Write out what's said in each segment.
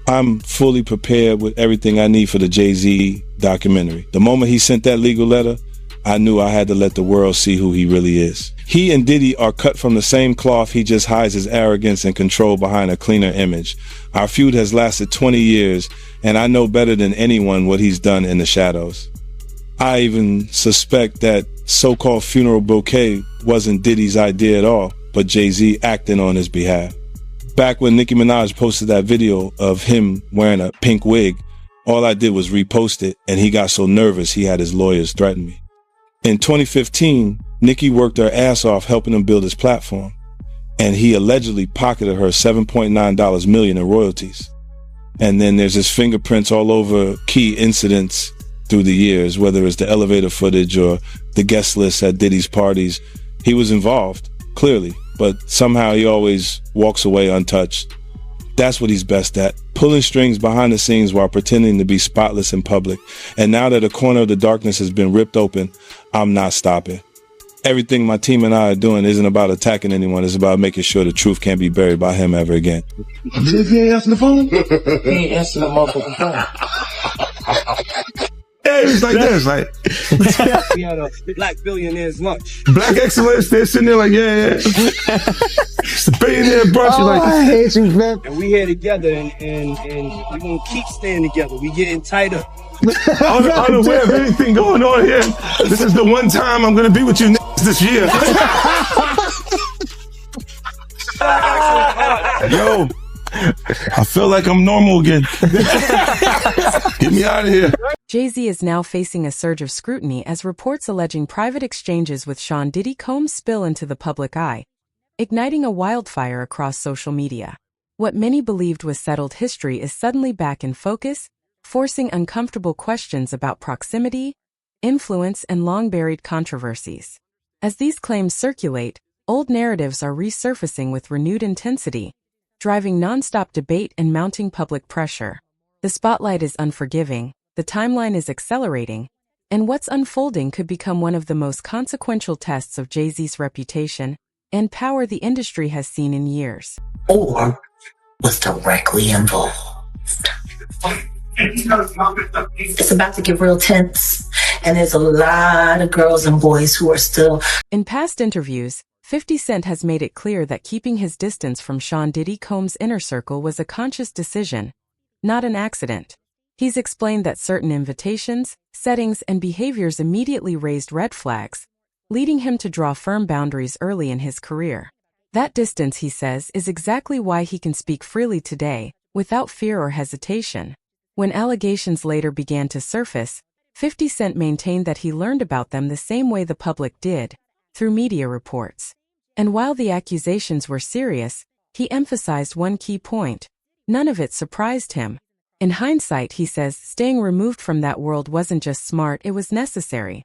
I'm fully prepared with everything I need for the Jay Z documentary. The moment he sent that legal letter, I knew I had to let the world see who he really is. He and Diddy are cut from the same cloth. He just hides his arrogance and control behind a cleaner image. Our feud has lasted 20 years, and I know better than anyone what he's done in the shadows. I even suspect that so-called funeral bouquet wasn't Diddy's idea at all, but Jay Z acting on his behalf. Back when Nicki Minaj posted that video of him wearing a pink wig, all I did was repost it, and he got so nervous he had his lawyers threaten me. In 2015, Nicki worked her ass off helping him build his platform, and he allegedly pocketed her $7.9 million in royalties. And then there's his fingerprints all over key incidents through the years, whether it's the elevator footage or the guest list at Diddy's parties. He was involved, clearly, but somehow he always walks away untouched. That's what he's best at, pulling strings behind the scenes while pretending to be spotless in public. And now that a corner of the darkness has been ripped open, I'm not stopping. Everything my team and I are doing isn't about attacking anyone. It's about making sure the truth can't be buried by him ever again. If he ain't answering the phone? He ain't answering the motherfucking phone. Yeah, it's like this, like We had a black billionaire's lunch. black excellence. They're sitting there like, yeah. It's a billionaire brunch. Oh, Like, I hate you, man. And we here together, and we're gonna keep staying together. We getting tighter. unaware of anything going on here. This is the one time I'm gonna be with you this year. Yo, I feel like I'm normal again. Get me out of here. Jay Z is now facing a surge of scrutiny as reports alleging private exchanges with Sean Diddy Combs spill into the public eye, igniting a wildfire across social media. What many believed was settled history is suddenly back in focus, forcing uncomfortable questions about proximity, influence, and long-buried controversies. As these claims circulate, old narratives are resurfacing with renewed intensity, driving nonstop debate and mounting public pressure. The spotlight is unforgiving, the timeline is accelerating, and what's unfolding could become one of the most consequential tests of Jay Z's reputation and power the industry has seen in years. Or was directly involved. It's about to get real tense, and there's a lot of girls and boys who are still... In past interviews, 50 Cent has made it clear that keeping his distance from Sean Diddy Combs' inner circle was a conscious decision, not an accident. He's explained that certain invitations, settings, and behaviors immediately raised red flags, leading him to draw firm boundaries early in his career. That distance, he says, is exactly why he can speak freely today, without fear or hesitation. When allegations later began to surface, 50 Cent maintained that he learned about them the same way the public did, through media reports. And while the accusations were serious, he emphasized one key point: none of it surprised him. In hindsight, he says, staying removed from that world wasn't just smart, it was necessary.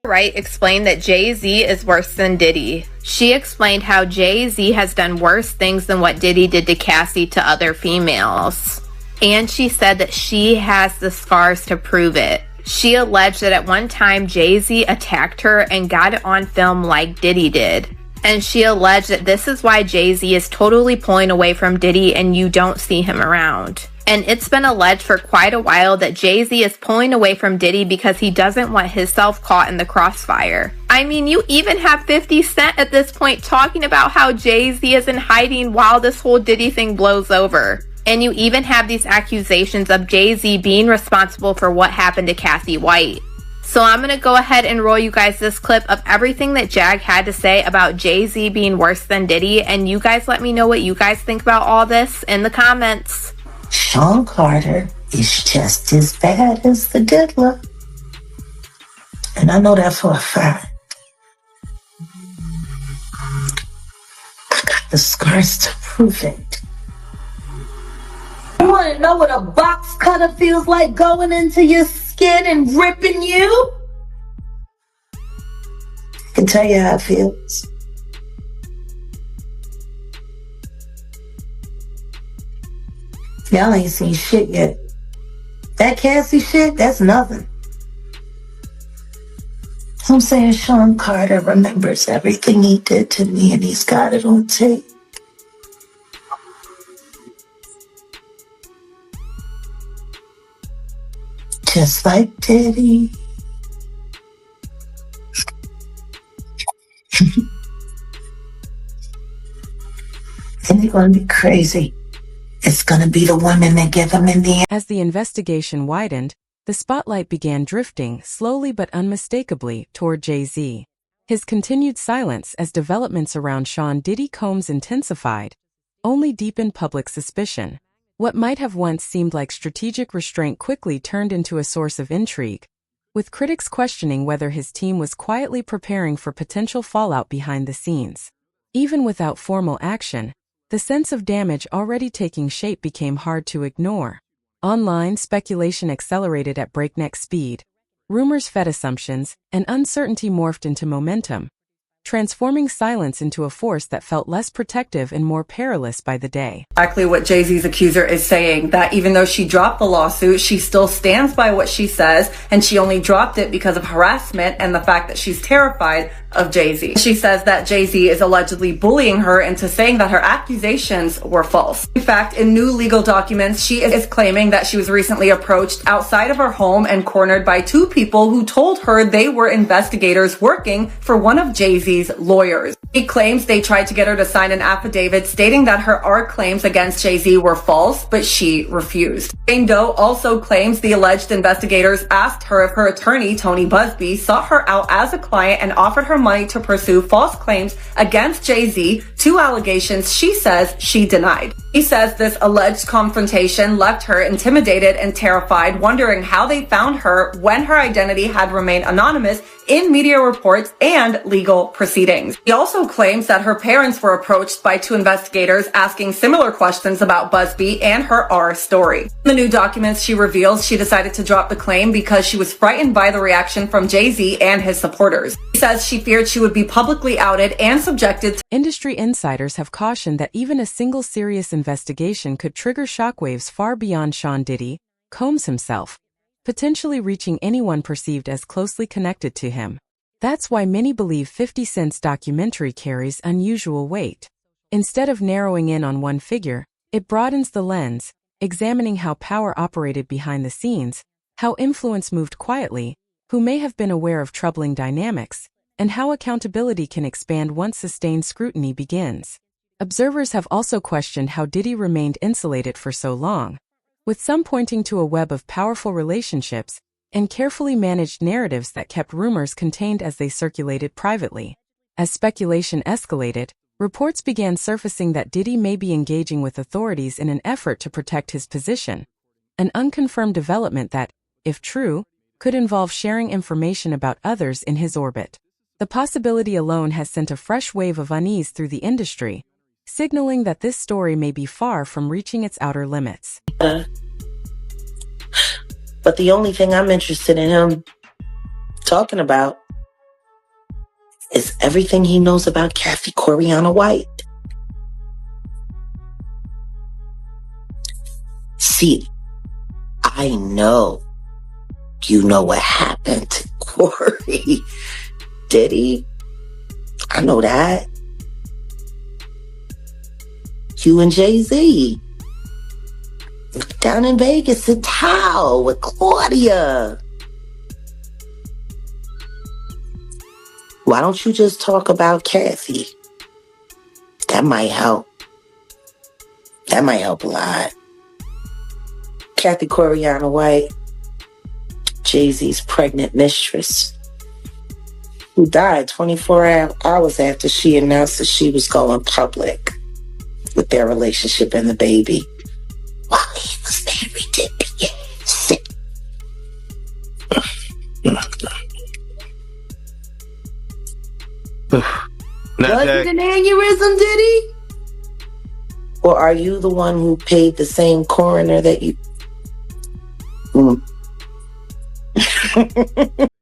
Wright explained that Jay Z is worse than Diddy. She explained how Jay Z has done worse things than what Diddy did to Cassie to other females. And she said that she has the scars to prove it. She alleged that at one time Jay Z attacked her and got it on film like Diddy did. And she alleged that this is why Jay Z is totally pulling away from Diddy and you don't see him around. And it's been alleged for quite a while that Jay Z is pulling away from Diddy because he doesn't want himself caught in the crossfire. I mean, you even have 50 Cent at this point talking about how Jay Z is in hiding while this whole Diddy thing blows over. And you even have these accusations of Jay Z being responsible for what happened to Cassie White. So I'm going to go ahead and roll you guys this clip of everything that Jag had to say about Jay Z being worse than Diddy. And you guys let me know what you guys think about all this in the comments. Sean Carter is just as bad as the diddler. And I know that for a fact. I got the scars to prove it. You want to know what a box cutter feels like going into your skin and ripping you? I can tell you how it feels. Y'all ain't seen shit yet. That Cassie shit, that's nothing. I'm saying Sean Carter remembers everything he did to me and he's got it on tape. Just like Diddy. And they're going to be crazy. It's going to be the women that get them in the end. As the investigation widened, the spotlight began drifting, slowly but unmistakably, toward Jay Z. His continued silence as developments around Sean Diddy Combs intensified only deepened public suspicion. What might have once seemed like strategic restraint quickly turned into a source of intrigue, with critics questioning whether his team was quietly preparing for potential fallout behind the scenes. Even without formal action, the sense of damage already taking shape became hard to ignore. Online speculation accelerated at breakneck speed. Rumors fed assumptions, and uncertainty morphed into momentum, transforming silence into a force that felt less protective and more perilous by the day. Exactly what Jay Z's accuser is saying, that even though she dropped the lawsuit, she still stands by what she says, and she only dropped it because of harassment and the fact that she's terrified of Jay Z. She says that Jay Z is allegedly bullying her into saying that her accusations were false. In fact, in new legal documents, she is claiming that she was recently approached outside of her home and cornered by two people who told her they were investigators working for one of Jay Z's lawyers. She claims they tried to get her to sign an affidavit stating that her claims against Jay Z were false, but she refused. Jane Doe also claims the alleged investigators asked her if her attorney, Tony Busby, sought her out as a client and offered her money to pursue false claims against Jay Z, two allegations she says she denied. He says this alleged confrontation left her intimidated and terrified, wondering how they found her when her identity had remained anonymous in media reports and legal proceedings. He also claims that her parents were approached by two investigators asking similar questions about Busby and her story. In the new documents, she reveals she decided to drop the claim because she was frightened by the reaction from Jay Z and his supporters. He says she feared she would be publicly outed and subjected to— Industry insiders have cautioned that even a single serious investigation could trigger shockwaves far beyond Sean Diddy Combs himself, potentially reaching anyone perceived as closely connected to him. That's why many believe 50 Cent's documentary carries unusual weight. Instead of narrowing in on one figure, it broadens the lens, examining how power operated behind the scenes, how influence moved quietly, who may have been aware of troubling dynamics, and how accountability can expand once sustained scrutiny begins. Observers have also questioned how Diddy remained insulated for so long, with some pointing to a web of powerful relationships and carefully managed narratives that kept rumors contained as they circulated privately. As speculation escalated, reports began surfacing that Diddy may be engaging with authorities in an effort to protect his position, an unconfirmed development that, if true, could involve sharing information about others in his orbit. The possibility alone has sent a fresh wave of unease through the industry, signaling that this story may be far from reaching its outer limits. But the only thing I'm interested in him talking about is everything he knows about Kathy Coriana White. See, I know you know what happened to Corey. Diddy, I know that. You and Jay Z down in Vegas in Tao with Claudia. Why don't you just talk about Kathy? That might help. That might help a lot. Kathy Coriana White, Jay Z's pregnant mistress, who died 24 hours after she announced that she was going public with their relationship and the baby. While he was married to Beyonce. Was it an aneurysm, Diddy? Or are you the one who paid the same coroner that you...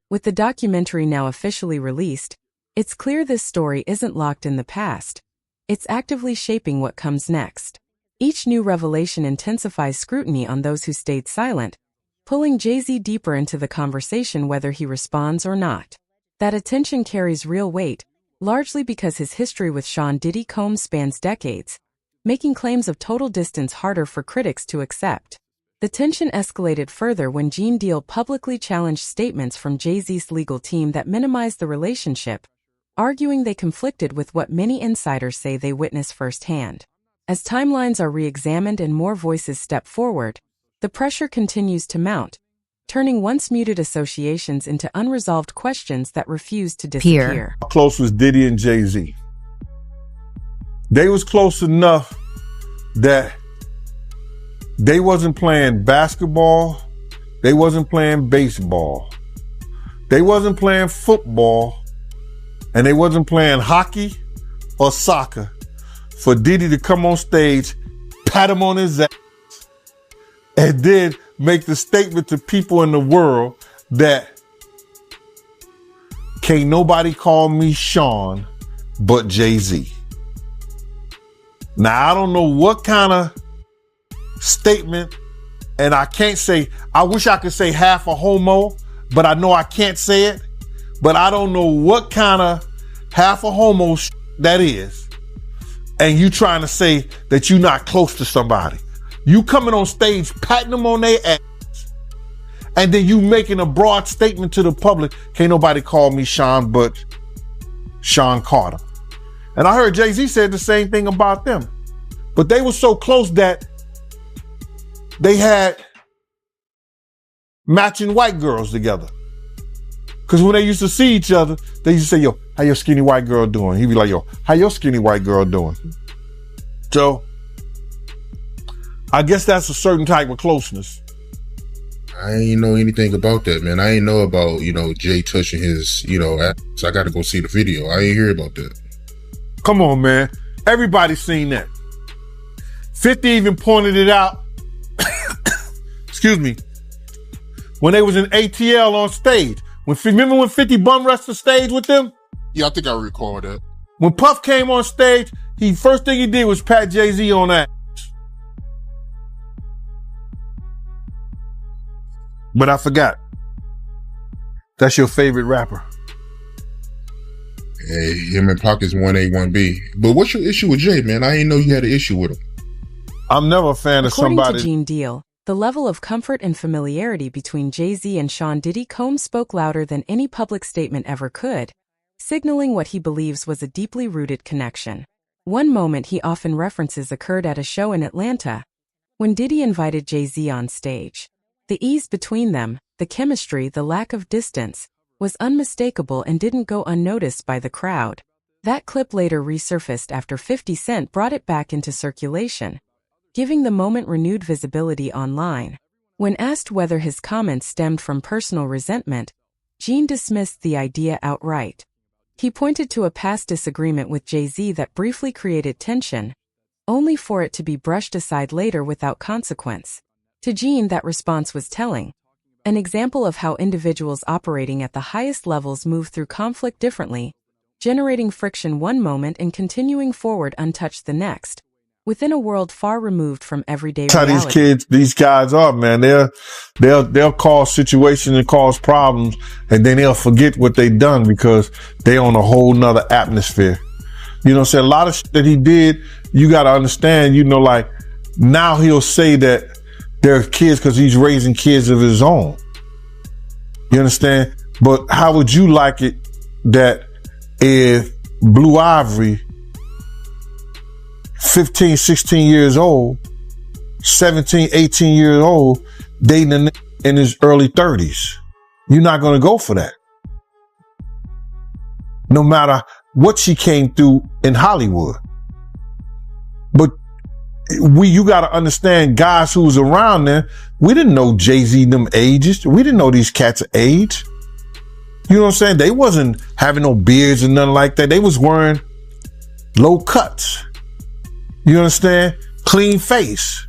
With the documentary now officially released, it's clear this story isn't locked in the past. It's actively shaping what comes next. Each new revelation intensifies scrutiny on those who stayed silent, pulling Jay Z deeper into the conversation whether he responds or not. That attention carries real weight, largely because his history with Sean Diddy Combs spans decades, making claims of total distance harder for critics to accept. The tension escalated further when Gene Deal publicly challenged statements from Jay Z's legal team that minimized the relationship, arguing they conflicted with what many insiders say they witnessed firsthand. As timelines are re-examined and more voices step forward, the pressure continues to mount, turning once muted associations into unresolved questions that refuse to disappear. How close was Diddy and Jay Z? They was close enough that they wasn't playing basketball, they wasn't playing baseball, they wasn't playing football, and they wasn't playing hockey or soccer for Diddy to come on stage, pat him on his ass, and then make the statement to people in the world that can't nobody call me Sean but Jay Z. Now, I don't know what kind of statement, and I can't say, I wish I could say half a homo, but I know I can't say it, but I don't know what kind of half a homo that is, and you trying to say that you're not close to somebody. You coming on stage, patting them on their ass, and then you making a broad statement to the public, can't nobody call me Sean but Sean Carter. And I heard Jay Z said the same thing about them. But they were so close that they had matching white girls together. Because when they used to see each other, they used to say, yo, how your skinny white girl doing? He'd be like, yo, how your skinny white girl doing? So I guess that's a certain type of closeness. I ain't know anything about that, man. I ain't know about, Jay touching his, ass. I got to go see the video. I ain't hear about that. Come on, man. Everybody's seen that. 50 even pointed it out. Excuse me. When they was in ATL on stage. Remember when 50 bum rushed the stage with them? Yeah, I think I recall that. When Puff came on stage, first thing he did was pat Jay Z on that. But I forgot. That's your favorite rapper. Hey, him and Pac is 1A, 1B. But what's your issue with Jay, man? I didn't know you had an issue with him. I'm never a fan of somebody. According to Gene Deal, the level of comfort and familiarity between Jay Z and Sean Diddy Combs spoke louder than any public statement ever could, signaling what he believes was a deeply rooted connection. One moment he often references occurred at a show in Atlanta, when Diddy invited Jay Z on stage. The ease between them, the chemistry, the lack of distance, was unmistakable and didn't go unnoticed by the crowd. That clip later resurfaced after 50 Cent brought it back into circulation, giving the moment renewed visibility online. When asked whether his comments stemmed from personal resentment, Gene dismissed the idea outright. He pointed to a past disagreement with Jay Z that briefly created tension, only for it to be brushed aside later without consequence. To Gene, that response was telling, an example of how individuals operating at the highest levels move through conflict differently, generating friction one moment and continuing forward untouched the next, within a world far removed from everyday reality. That's how these guys are, man. They'll cause situations and cause problems, and then they'll forget what they done because they on a whole nother atmosphere. You know what I'm saying? A lot of shit that he did, you got to understand, like now he'll say that they're kids because he's raising kids of his own. You understand? But how would you like it that if Blue Ivory, 15, 16 years old, 17, 18 years old, dating a nigga in his early 30s? You're not going to go for that. No matter what she came through in Hollywood. But you got to understand, guys who was around there, we didn't know Jay Z them ages. We didn't know these cats' age. You know what I'm saying? They wasn't having no beards and nothing like that. They was wearing low cuts. You understand? Clean face.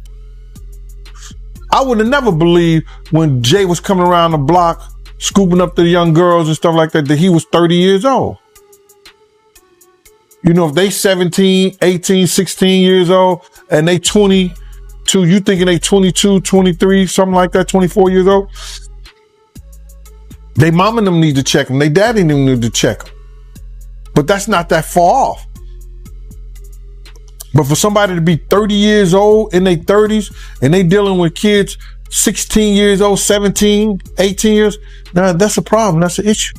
I would have never believed when Jay was coming around the block, scooping up the young girls and stuff like that he was 30 years old. If they 17, 18, 16 years old and they 22, you thinking they 22, 23, something like that, 24 years old? They mama and them need to check them. They daddy and them need to check them. But that's not that far off. But for somebody to be 30 years old in their 30s and they dealing with kids 16 years old, 17, 18 years. Now that's a problem. That's an issue.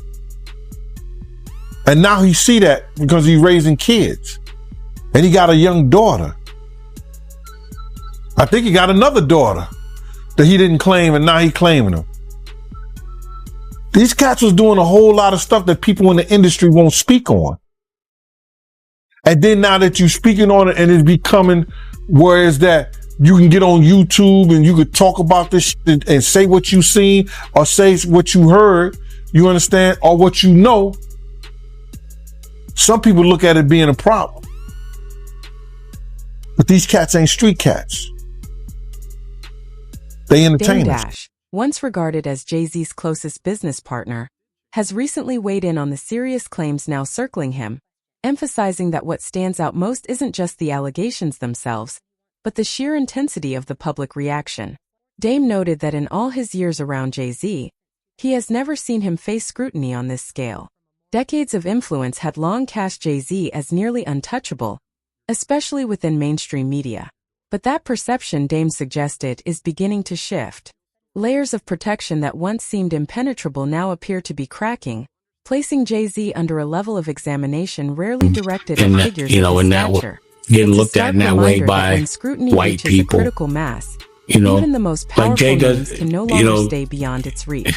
And now he see that because he's raising kids. And he got a young daughter. I think he got another daughter that he didn't claim, and now he claiming them. These cats was doing a whole lot of stuff that people in the industry won't speak on. And then now that you're speaking on it and it's becoming where is that you can get on YouTube and you could talk about this shit and say what you seen or say what you heard, you understand, or what you know. Some people look at it being a problem. But these cats ain't street cats. They entertainers. Dame Dash, once regarded as Jay Z's closest business partner, has recently weighed in on the serious claims now circling him, emphasizing that what stands out most isn't just the allegations themselves, but the sheer intensity of the public reaction. Dame noted that in all his years around Jay Z, he has never seen him face scrutiny on this scale. Decades of influence had long cast Jay Z as nearly untouchable, especially within mainstream media. But that perception, Dame suggested, is beginning to shift. Layers of protection that once seemed impenetrable now appear to be cracking, placing Jay Z under a level of examination rarely directed at figures of his stature. Getting looked at in that way by white people. Critical mass, you even the most powerful like Jay names can no longer stay beyond its reach.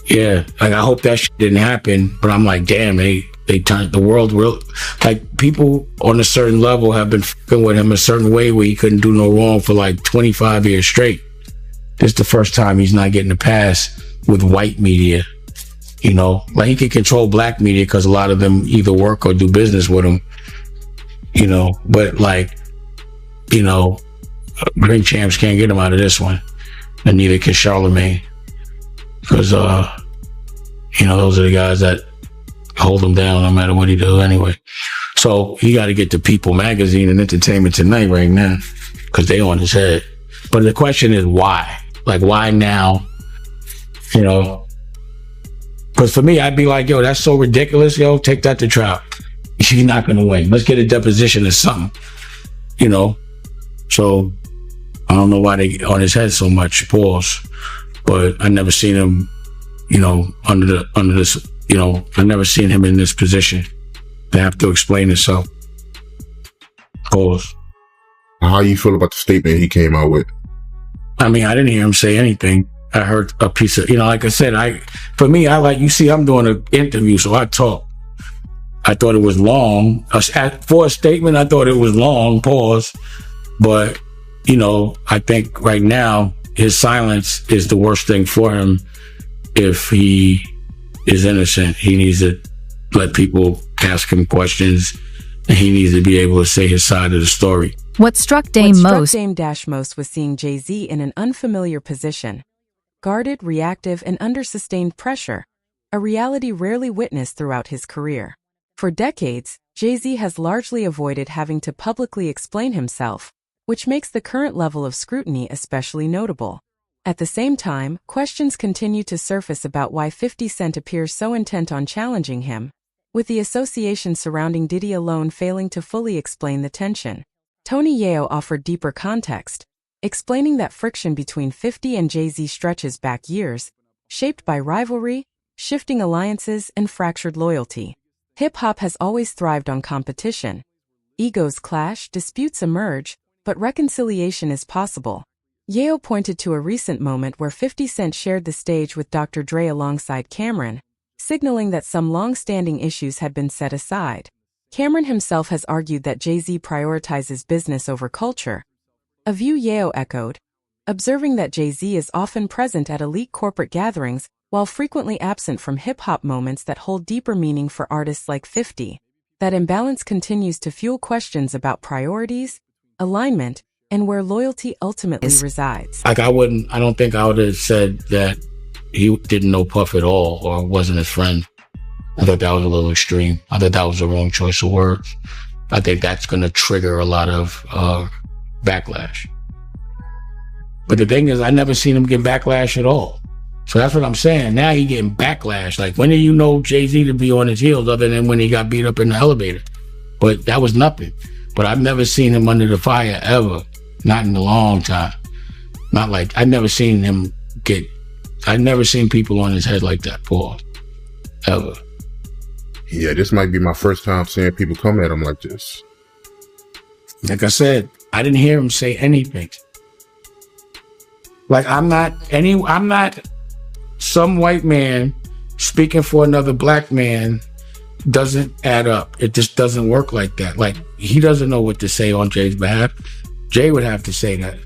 Yeah, like I hope that shit didn't happen, but I'm like, damn, they turned the world real. Like people on a certain level have been fucking with him a certain way where he couldn't do no wrong for like 25 years straight. This is the first time he's not getting a pass with white media. You know, like he can control black media because a lot of them either work or do business with him. You know, but like, you know, Green Champs can't get him out of this one, and neither can Charlemagne, because you know, those are the guys that hold him down no matter what he do anyway. So he got to get to People Magazine and Entertainment Tonight right now because they on his head. But the question is why? Like why now? You know, because for me, I'd be like, yo, that's so ridiculous. Yo, take that to trial. You're not going to win. Let's get a deposition or something, you know? So I don't know why they on his head so much, pause. But I never seen him, you know, under this, you know, I never seen him in this position to have to explain himself. Pause. How you feel about the statement he came out with? I mean, I didn't hear him say anything. I heard a piece of, you know, like I said, for me, I like, you see, I'm doing an interview, so I talk. I thought it was long. For a statement, I thought it was long, pause. But, you know, I think right now, his silence is the worst thing for him. If he is innocent, he needs to let people ask him questions, and he needs to be able to say his side of the story. What struck Dame Dash most was seeing Jay Z in an unfamiliar position. Guarded, reactive, and under sustained pressure, a reality rarely witnessed throughout his career. For decades, Jay Z has largely avoided having to publicly explain himself, which makes the current level of scrutiny especially notable. At the same time, questions continue to surface about why 50 Cent appears so intent on challenging him, with the association surrounding Diddy alone failing to fully explain the tension. Tony Yeo offered deeper context, explaining that friction between 50 and Jay Z stretches back years, shaped by rivalry, shifting alliances, and fractured loyalty. Hip-hop has always thrived on competition. Egos clash, disputes emerge, but reconciliation is possible. Yeo pointed to a recent moment where 50 Cent shared the stage with Dr. Dre alongside Cameron, signaling that some long-standing issues had been set aside. Cameron himself has argued that Jay Z prioritizes business over culture, a view Yeo echoed, observing that Jay Z is often present at elite corporate gatherings while frequently absent from hip-hop moments that hold deeper meaning for artists like 50. That imbalance continues to fuel questions about priorities, alignment, and where loyalty ultimately resides. Like I don't think I would have said that he didn't know Puff at all or wasn't his friend. I thought that was a little extreme. I thought that was the wrong choice of words. I think that's going to trigger a lot of backlash. But the thing is, I never seen him get backlash at all. So that's what I'm saying. Now he getting backlash. Like, when did you know Jay-Z to be on his heels other than when he got beat up in the elevator? But that was nothing. But I've never seen him under the fire ever. Not in a long time. Not like, I never seen people on his head like that, Paul. Ever. Yeah, this might be my first time seeing people come at him like this. Like I said, I didn't hear him say anything. Like, I'm not some white man speaking for another black man. Doesn't add up. It just doesn't work like that. Like, he doesn't know what to say on Jay's behalf. Jay would have to say that.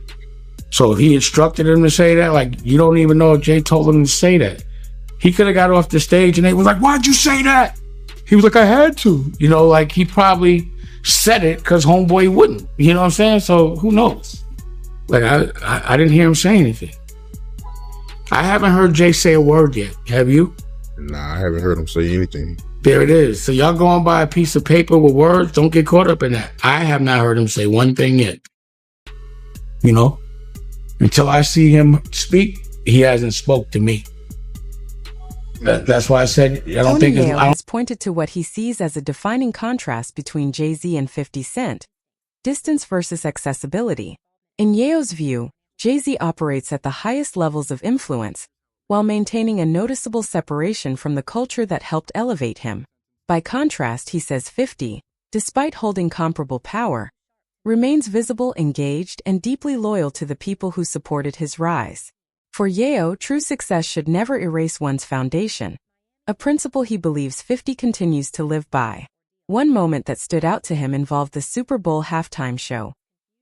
So if he instructed him to say that, like, you don't even know if Jay told him to say that. He could have got off the stage and they was like, why'd you say that? He was like, I had to. You know, like, he probably said it because homeboy wouldn't. You know what I'm saying? So who knows? Like, I didn't hear him say anything. I haven't heard Jay say a word yet. Have you? Nah, I haven't heard him say anything. There it is. So y'all going by a piece of paper with words, don't get caught up in that. I have not heard him say one thing yet. You know? Until I see him speak, he hasn't spoke to me. That's why I said I don't think Yale has pointed to what he sees as a defining contrast between Jay Z and 50 Cent: distance versus accessibility. In Yeo's view, Jay Z operates at the highest levels of influence, while maintaining a noticeable separation from the culture that helped elevate him. By contrast, he says 50, despite holding comparable power, remains visible, engaged, and deeply loyal to the people who supported his rise. For Yeo, true success should never erase one's foundation, a principle he believes 50 continues to live by. One moment that stood out to him involved the Super Bowl halftime show,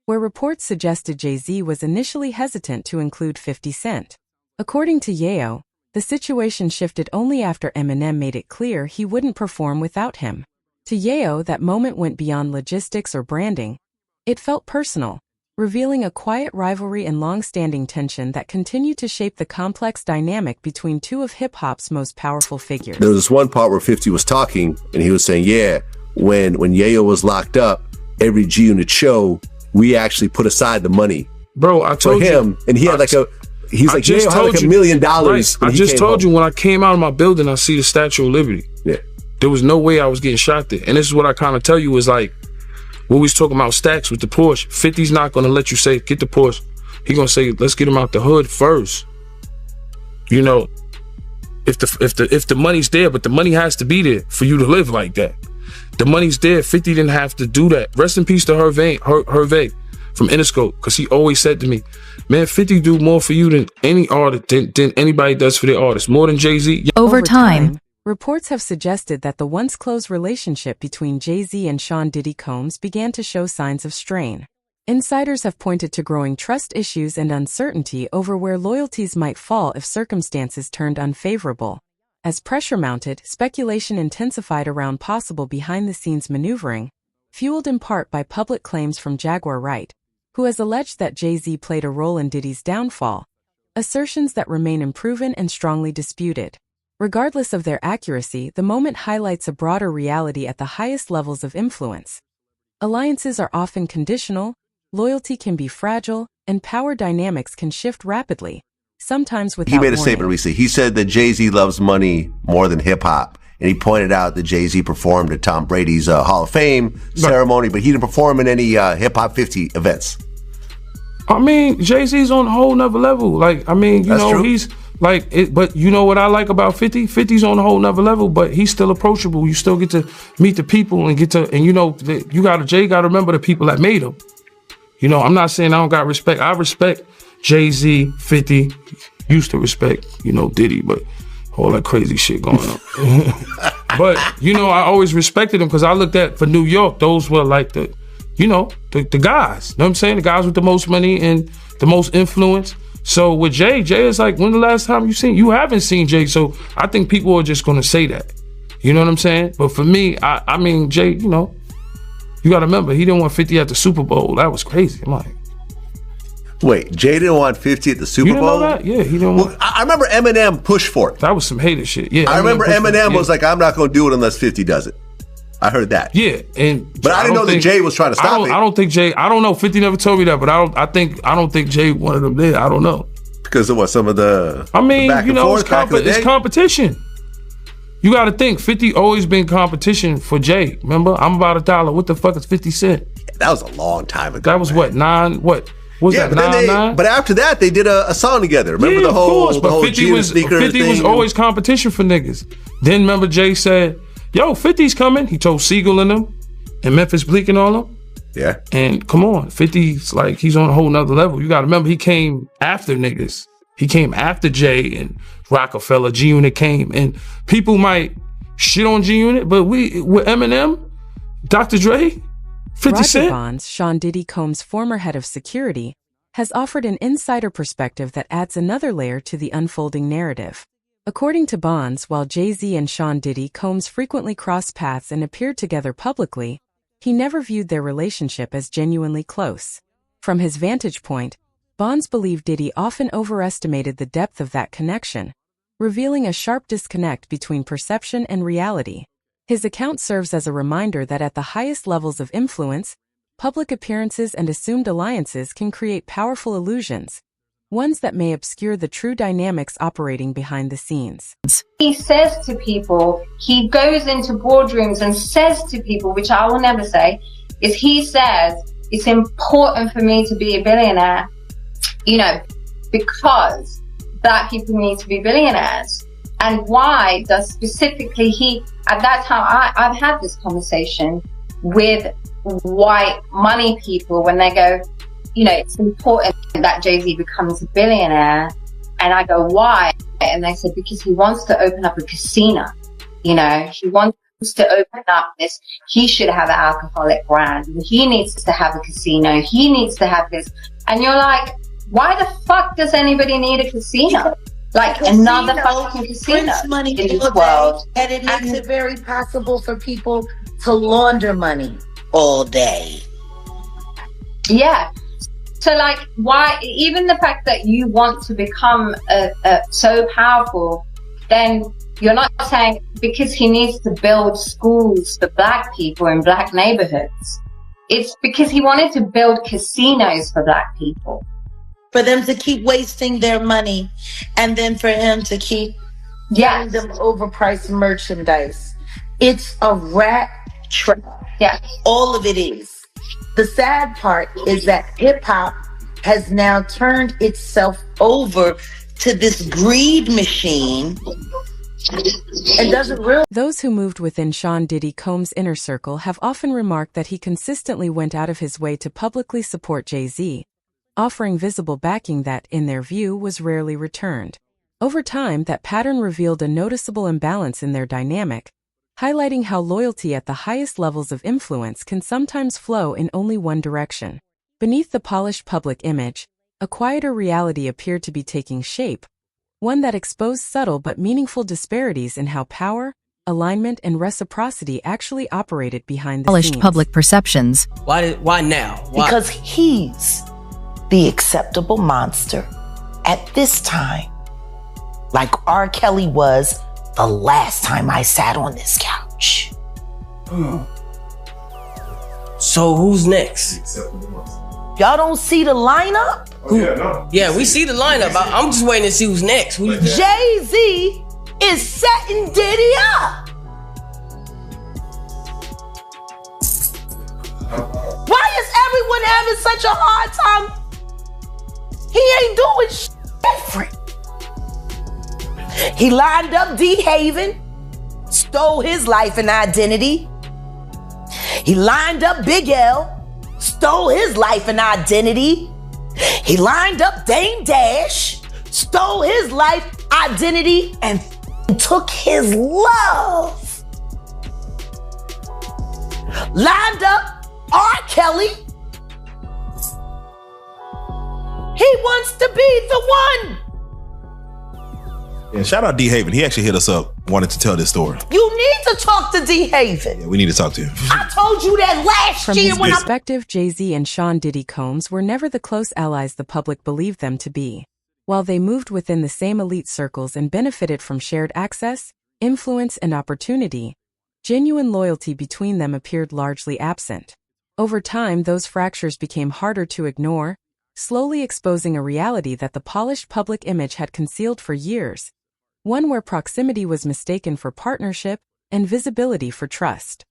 where reports suggested Jay Z was initially hesitant to include 50 Cent. According to Yeo, the situation shifted only after Eminem made it clear he wouldn't perform without him. To Yeo, that moment went beyond logistics or branding. It felt personal, revealing a quiet rivalry and long-standing tension that continued to shape the complex dynamic between two of hip-hop's most powerful figures. There was this one part where 50 was talking, and he was saying, yeah, when Yeo was locked up, every G-Unit show, we actually put aside the money. Bro, I told for him, and he had like a... He's like, Yeo had like $1 million. Right. I just told you when I came out of my building, I see the Statue of Liberty. Yeah. There was no way I was getting shot there. And this is what I kind of tell you is like, we was talking about stacks with the Porsche. 50's not going to let you say, get the Porsche. He going to say, let's get him out the hood first. You know, if the money's there, but the money has to be there for you to live like that. The money's there. 50 didn't have to do that. Rest in peace to Hervé from Interscope, because he always said to me, man, 50 do more for you than any artist, than anybody does for their artists, more than Jay Z. Over time, reports have suggested that the once close relationship between Jay Z and Sean Diddy Combs began to show signs of strain. Insiders have pointed to growing trust issues and uncertainty over where loyalties might fall if circumstances turned unfavorable. As pressure mounted, speculation intensified around possible behind-the-scenes maneuvering, fueled in part by public claims from Jaguar Wright, who has alleged that Jay Z played a role in Diddy's downfall, assertions that remain unproven and strongly disputed. Regardless of their accuracy, the moment highlights a broader reality at the highest levels of influence. Alliances are often conditional, loyalty can be fragile, and power dynamics can shift rapidly, sometimes without warning. He made a statement recently. He said that Jay Z loves money more than hip hop. And he pointed out that Jay Z performed at Tom Brady's Hall of Fame ceremony, but he didn't perform in any Hip Hop 50 events. I mean, Jay Z's on a whole nother level. Like, I mean, you know, he's like, but you know what I like about 50? 50's on a whole nother level, but he's still approachable. You still get to meet the people and you know, Jay got to remember the people that made him. You know, I'm not saying I don't got respect. I respect Jay Z, 50, used to respect, you know, Diddy, but all that crazy shit going on. But, you know, I always respected him because I looked at, for New York, those were like the guys. You know what I'm saying? The guys with the most money and the most influence. So with Jay is like, when the last time you haven't seen Jay. So I think people are just going to say that. You know what I'm saying? But for me, I mean, Jay, you know, you got to remember, he didn't want 50 at the Super Bowl. That was crazy. I'm like, wait, Jay didn't want 50 at the Super Bowl? You didn't know that? Yeah, he didn't want... I remember Eminem pushed for it. That was some hater shit. Yeah, I remember Eminem was like, I'm not going to do it unless 50 does it. I heard that. Yeah, but I didn't know that Jay was trying to stop it. I don't think Jay... I don't know. 50 never told me that, but I don't think Jay wanted him there. I don't know. Because of what? Some of the... I mean, you know, it's competition. You got to think, 50 always been competition for Jay. Remember? I'm about $1. What the fuck is 50 Cent? That was a long time ago. That was what, Was that 9-9? But after that, they did a song together. Remember the whole, of course, but 50 was always competition for niggas. Then remember Jay said, yo, 50's coming. He told Siegel and them and Memphis Bleak and all them. Yeah. And come on, 50's like, he's on a whole nother level. You got to remember, he came after niggas. He came after Jay and Rockefeller. G-Unit came. And people might shit on G-Unit, but with Eminem, Dr. Dre, 50 Cent. Roger Bonds, Sean Diddy Combs' former head of security, has offered an insider perspective that adds another layer to the unfolding narrative. According to Bonds, while Jay Z and Sean Diddy Combs frequently crossed paths and appeared together publicly, he never viewed their relationship as genuinely close. From his vantage point, Bonds believed Diddy often overestimated the depth of that connection, revealing a sharp disconnect between perception and reality. His account serves as a reminder that at the highest levels of influence, public appearances and assumed alliances can create powerful illusions, ones that may obscure the true dynamics operating behind the scenes. He says to people, he goes into boardrooms and says to people, which I will never say, is he says, it's important for me to be a billionaire, because black people need to be billionaires. And why does specifically he, at that time, I've had this conversation with white money people when they go, it's important that Jay Z becomes a billionaire. And I go, why? And they said, because he wants to open up a casino. He wants to open up this. He should have an alcoholic brand. He needs to have a casino. He needs to have this. And you're like, why the fuck does anybody need a casino? Like another fucking casino money in this world. And it makes it very possible for people to launder money all day. Yeah. So like, why, even the fact that you want to become so powerful, then you're not saying because he needs to build schools for black people in black neighborhoods. It's because he wanted to build casinos for black people. For them to keep wasting their money and then for him to keep giving them overpriced merchandise. It's a rat trap. Yeah. All of it is. The sad part is that hip hop has now turned itself over to this greed machine and doesn't really. Those who moved within Sean Diddy Combs' inner circle have often remarked that he consistently went out of his way to publicly support Jay Z, offering visible backing that, in their view, was rarely returned. Over time, that pattern revealed a noticeable imbalance in their dynamic, highlighting how loyalty at the highest levels of influence can sometimes flow in only one direction. Beneath the polished public image, a quieter reality appeared to be taking shape, one that exposed subtle but meaningful disparities in how power, alignment, and reciprocity actually operated behind the Polished scenes. public perceptions. Why now? Why? Because he's the acceptable monster at this time, like R. Kelly was the last time I sat on this couch. So who's next? Y'all don't see the lineup? Yeah, we see the lineup. I'm just waiting to see who's next. Jay Z is setting Diddy up. Why is everyone having such a hard time? He ain't doing shit different. He lined up D. Haven, stole his life and identity. He lined up Big L, stole his life and identity. He lined up Dame Dash, stole his life, identity, and took his love. Lined up R. Kelly. He wants to be the one. Yeah, shout out D. Haven. He actually hit us up, wanted to tell this story. You need to talk to D. Haven. Yeah, we need to talk to him. I told you that last From year his when perspective, Jay Z and Sean Diddy Combs were never the close allies the public believed them to be. While they moved within the same elite circles and benefited from shared access, influence, and opportunity, genuine loyalty between them appeared largely absent. Over time, those fractures became harder to ignore, slowly exposing a reality that the polished public image had concealed for years, one where proximity was mistaken for partnership and visibility for trust.